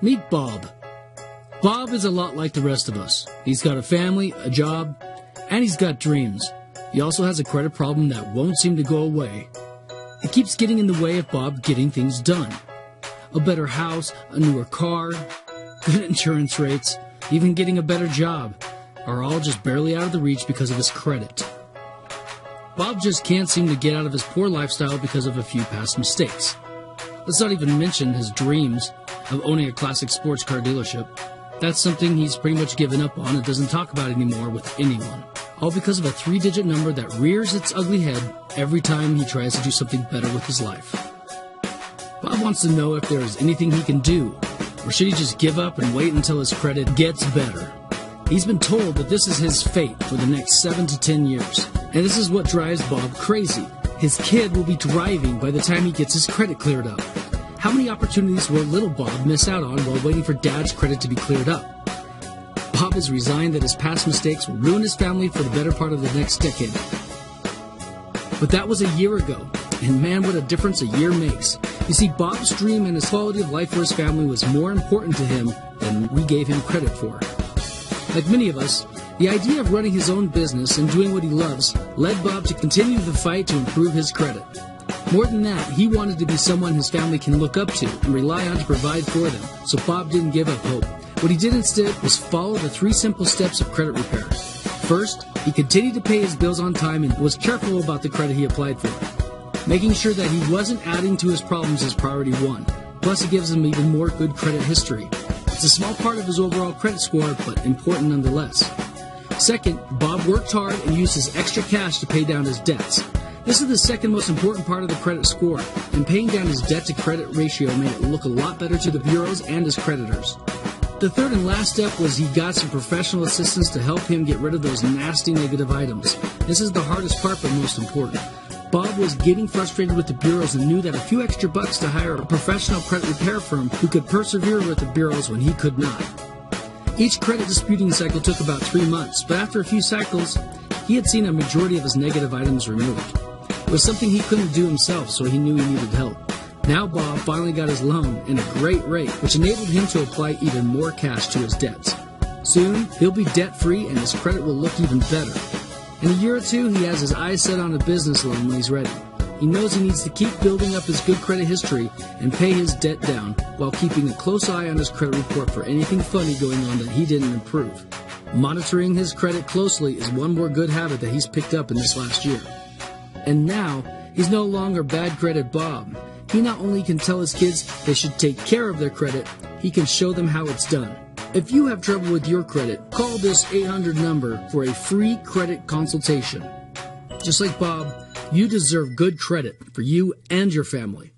Meet Bob. Bob is a lot like the rest of us. He's got a family, a job, and he's got dreams. He also has a credit problem that won't seem to go away. It keeps getting in the way of Bob getting things done. A better house, a newer car, good insurance rates, even getting a better job are all just barely out of the reach because of his credit. Bob just can't seem to get out of his poor lifestyle because of a few past mistakes. Let's not even mention his dreams of owning a classic sports car dealership. That's something he's pretty much given up on and doesn't talk about anymore with anyone. All because of a 3-digit number that rears its ugly head every time he tries to do something better with his life. Bob wants to know if there is anything he can do, or should he just give up and wait until his credit gets better? He's been told that this is his fate for the next 7 to 10 years, and this is what drives Bob crazy. His kid will be driving by the time he gets his credit cleared up. How many opportunities will little Bob miss out on while waiting for Dad's credit to be cleared up? Bob is resigned that his past mistakes will ruin his family for the better part of the next decade. But that was a year ago, and man, what a difference a year makes. You see, Bob's dream and his quality of life for his family was more important to him than we gave him credit for. Like many of us, the idea of running his own business and doing what he loves led Bob to continue the fight to improve his credit. More than that, he wanted to be someone his family can look up to and rely on to provide for them, so Bob didn't give up hope. What he did instead was follow the 3 simple steps of credit repair. First, he continued to pay his bills on time and was careful about the credit he applied for, making sure that he wasn't adding to his problems as priority 1. Plus, it gives him even more good credit history. It's a small part of his overall credit score, but important nonetheless. Second, Bob worked hard and used his extra cash to pay down his debts. This is the second most important part of the credit score, and paying down his debt-to-credit ratio made it look a lot better to the bureaus and his creditors. The third and last step was he got some professional assistance to help him get rid of those nasty negative items. This is the hardest part, but most important. Bob was getting frustrated with the bureaus and knew that a few extra bucks to hire a professional credit repair firm who could persevere with the bureaus when he could not. Each credit disputing cycle took about 3 months, but after a few cycles, he had seen a majority of his negative items removed. It was something he couldn't do himself, so he knew he needed help. Now Bob finally got his loan in a great rate, which enabled him to apply even more cash to his debts. Soon, he'll be debt-free and his credit will look even better. In a year or two, he has his eyes set on a business loan when he's ready. He knows he needs to keep building up his good credit history and pay his debt down while keeping a close eye on his credit report for anything funny going on that he didn't improve. Monitoring his credit closely is one more good habit that he's picked up in this last year. And now, he's no longer bad credit Bob. He not only can tell his kids they should take care of their credit, he can show them how it's done. If you have trouble with your credit, call this 800 number for a free credit consultation. Just like Bob, you deserve good credit for you and your family.